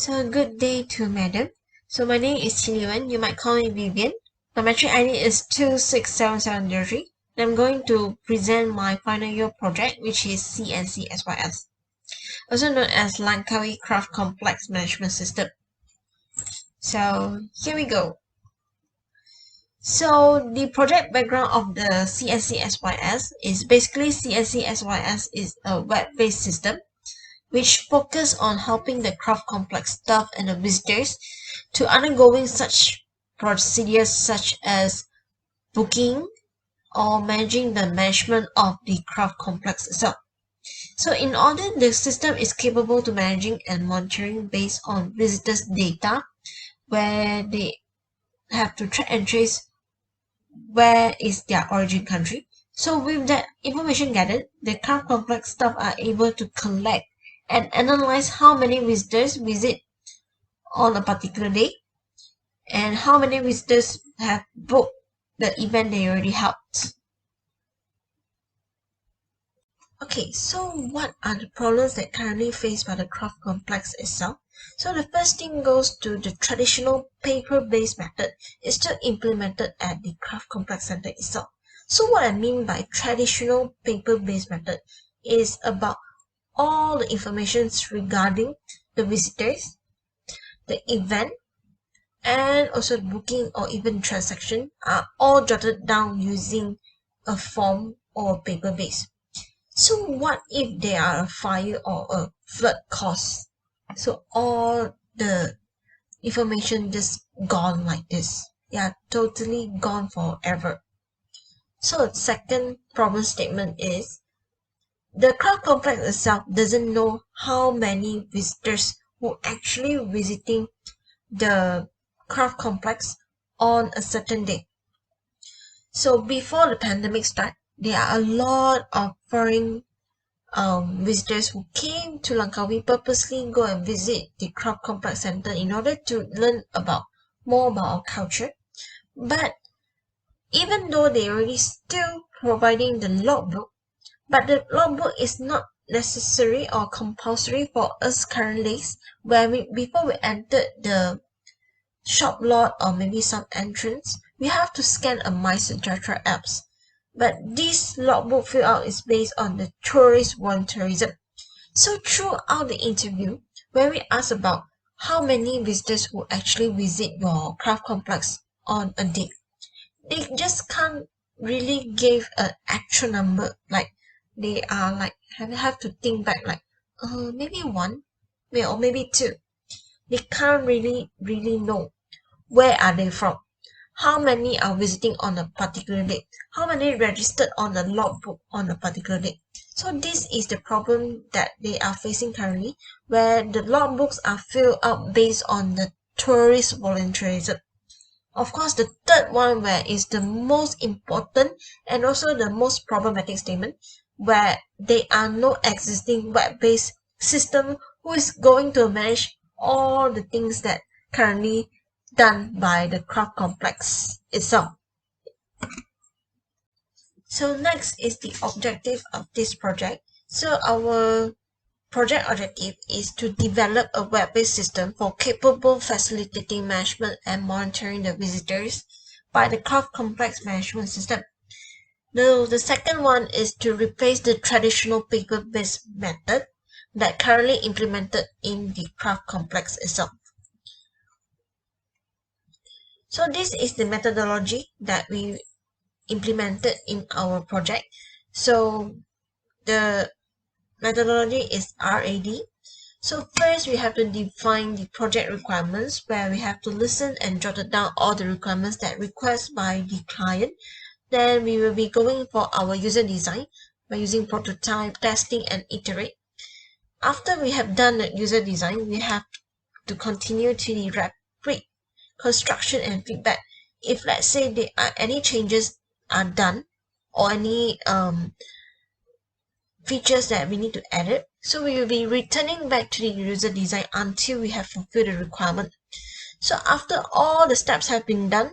So good day to madam. So my name is Chiliwan. You might call me Vivian. My metric ID is 26773. And I'm going to present my final year project, which is CNC-SYS, also known as Langkawi Craft Complex Management System. So here we go. So the project background of the CNC-SYS is basically CNC-SYS is a web-based system which focus on helping the craft complex staff and the visitors to undergoing such procedures such as booking or managing the management of the craft complex itself. So in order, the system is capable to managing and monitoring based on visitors' data, where they have to track and trace where is their origin country. So with that information gathered, the craft complex staff are able to collect and analyze how many visitors visit on a particular day and how many visitors have booked the event they already held. Okay, so what are the problems that currently faced by the craft complex itself? So the first thing goes to the traditional paper-based method is still implemented at the craft complex center itself. So what I mean by traditional paper-based method is about all the information regarding the visitors, the event, and also the booking or even transaction are all jotted down using a form or paper base. So what if there are a fire or a flood cause? So all the information just gone like this. Yeah, totally gone forever. So the second problem statement is the craft complex itself doesn't know how many visitors who actually visiting the craft complex on a certain day. So before the pandemic start, there are a lot of foreign visitors who came to Langkawi purposely go and visit the craft complex center in order to learn more about our culture. But even though they already still providing the logbook, but the logbook is not necessary or compulsory for us current days, where before we entered the shop lot or maybe some entrance, we have to scan a MySejahtera apps. But this logbook fill out is based on the tourist volunteerism. So throughout the interview, when we ask about how many visitors who actually visit your craft complex on a day, they just can't really give an actual number. Like they are like have to think back like maybe one, or maybe two. They can't really know where are they from, how many are visiting on a particular day, how many registered on the logbook on a particular day. So this is the problem that they are facing currently, where the logbooks are filled out based on the tourist volunteerism. Of course, the third one where is the most important and also the most problematic statement, where there are no existing web-based system who is going to manage all the things that currently done by the craft complex itself. So next is the objective of this project. So our project objective is to develop a web-based system for capable facilitating management and monitoring the visitors by the craft complex management system. The second one is to replace the traditional paper-based method that currently implemented in the craft complex itself. So this is the methodology that we implemented in our project. So the methodology is RAD. So first we have to define the project requirements, where we have to listen and jot down all the requirements that request by the client. Then we will be going for our user design by using prototype, testing, and iterate. After we have done the user design, we have to continue to the rapid construction and feedback. If let's say there are any changes are done or any features that we need to edit, so we will be returning back to the user design until we have fulfilled the requirement. So after all the steps have been done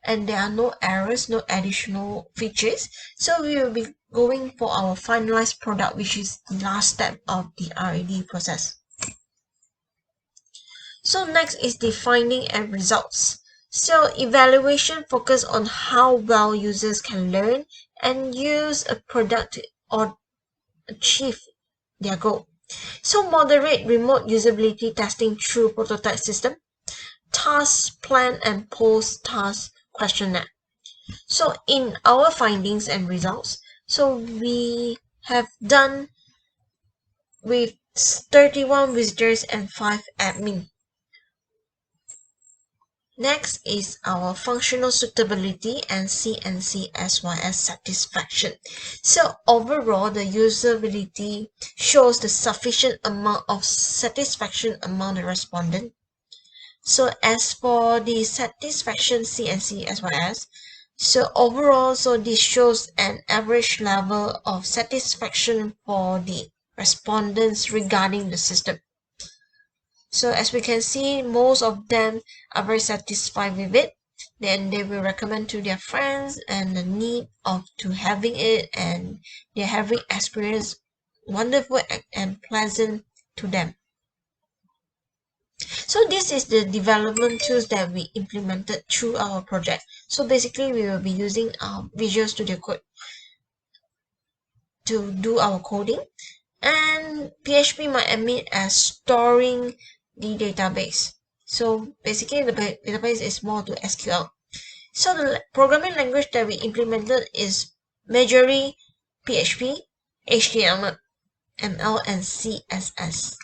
and there are no errors, no additional features, so we will be going for our finalized product, which is the last step of the R&D process. So next is the finding and results. So evaluation focus on how well users can learn and use a product or achieve their goal. So moderate remote usability testing through prototype system, task plan and post-task questionnaire. So in our findings and results, so we have done with 31 visitors and 5 admin. Next is our functional suitability and CNC as well as satisfaction. So overall, the usability shows the sufficient amount of satisfaction among the respondent. So as for the satisfaction CNC as well as, so overall, so this shows an average level of satisfaction for the respondents regarding the system. So as we can see, most of them are very satisfied with it. Then they will recommend to their friends and the need of to having it, and they're having experience wonderful and pleasant to them. So this is the development tools that we implemented through our project. So basically we will be using Visual Studio Code to do our coding, and PHP-MyAdmin as storing the database. So basically the database is more to SQL. So the programming language that we implemented is majorly PHP, HTML, ML, and CSS.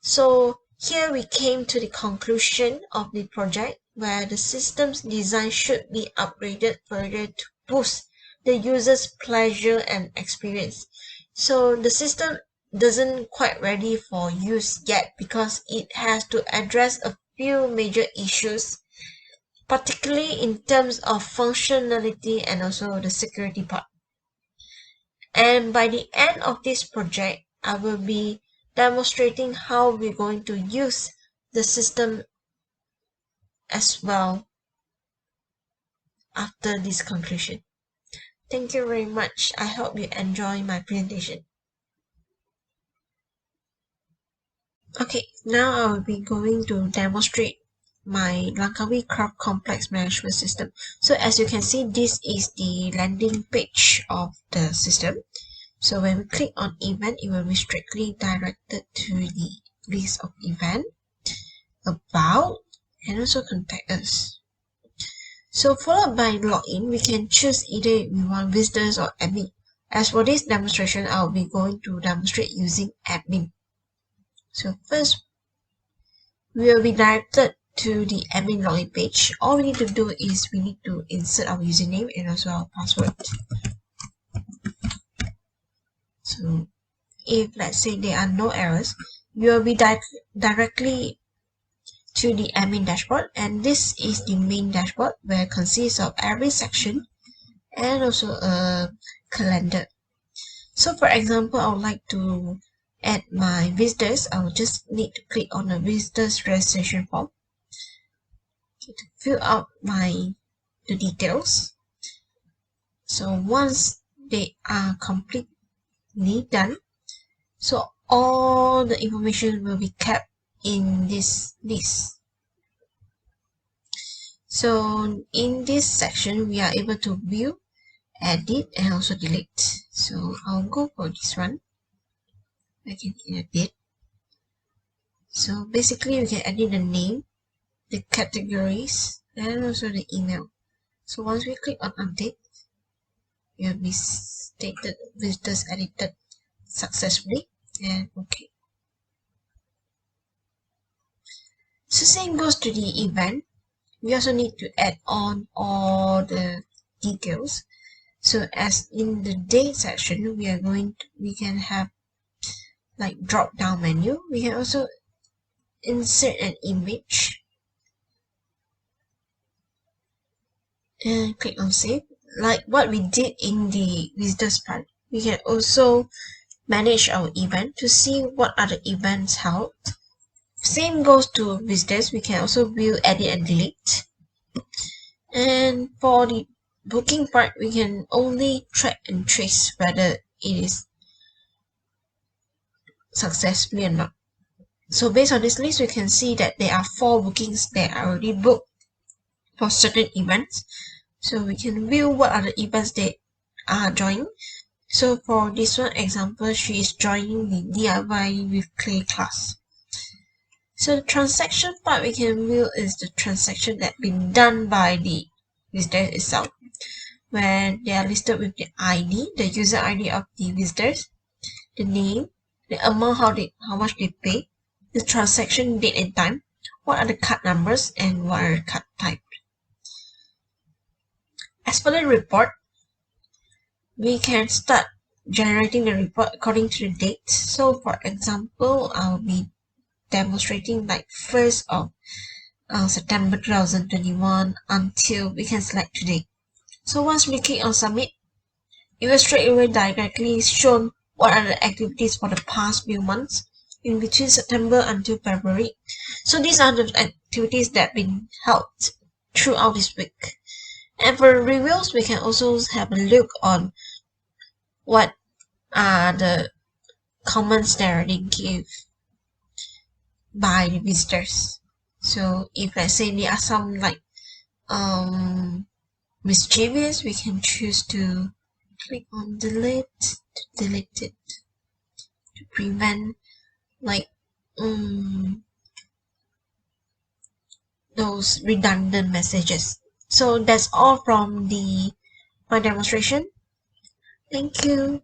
So here we came to the conclusion of the project where the system's design should be upgraded further to boost the user's pleasure and experience. So the system doesn't quite ready for use yet because it has to address a few major issues, particularly in terms of functionality and also the security part. And by the end of this project, I will be demonstrating how we're going to use the system as well after this conclusion. Thank you very much. I hope you enjoy my presentation. Okay, now I will be going to demonstrate my Langkawi Craft Complex Management System. So as you can see, this is the landing page of the system. So when we click on event, it will be strictly directed to the list of event, about, and also contact us. So followed by login, we can choose either we want visitors or admin. As for this demonstration, I'll be going to demonstrate using admin. So first, we will be directed to the admin login page. All we need to do is we need to insert our username and also our password. So if let's say there are no errors, you will be directly to the admin dashboard, and this is the main dashboard where it consists of every section and also a calendar. So for example, I would like to add my visitors. I will just need to click on the visitors registration form to fill out the details. So once they are completely done, so all the information will be kept in this list. So in this section, we are able to view, edit, and also delete. So I'll go for this one. I can edit. So basically, we can edit the name, the categories, and also the email. So once we click on update, it will be stated visitors edited successfully, and okay. So same goes to the event. We also need to add on all the details. So as in the date section, we can have like drop down menu. We can also insert an image and click on save. Like what we did in the visitors part, we can also manage our event to see what are the events held. Same goes to visitors. We can also view, edit, and delete. And for the booking part, we can only track and trace whether it is successfully or not. So based on this list, we can see that there are 4 bookings that are already booked for certain events. So we can view what are the events they are joining. So for this one example, she is joining the DIY with clay class. So the transaction part we can view is the transaction that been done by the visitor itself, where they are listed with the ID, the user ID of the visitors, the name, the amount, how much they pay, the transaction date and time, what are the card numbers, and what are the card type. As for the report, we can start generating the report according to the date. So for example, I'll be demonstrating like 1st of September 2021 until we can select today. So once we click on submit, it will straight away directly shown what are the activities for the past few months in between September until February. So these are the activities that have been held throughout this week. And for reviews, we can also have a look on what are the comments that already give by the visitors. So if let's say there are some like mischievous, we can choose to click on delete to delete it to prevent like those redundant messages. So that's all from my demonstration. Thank you.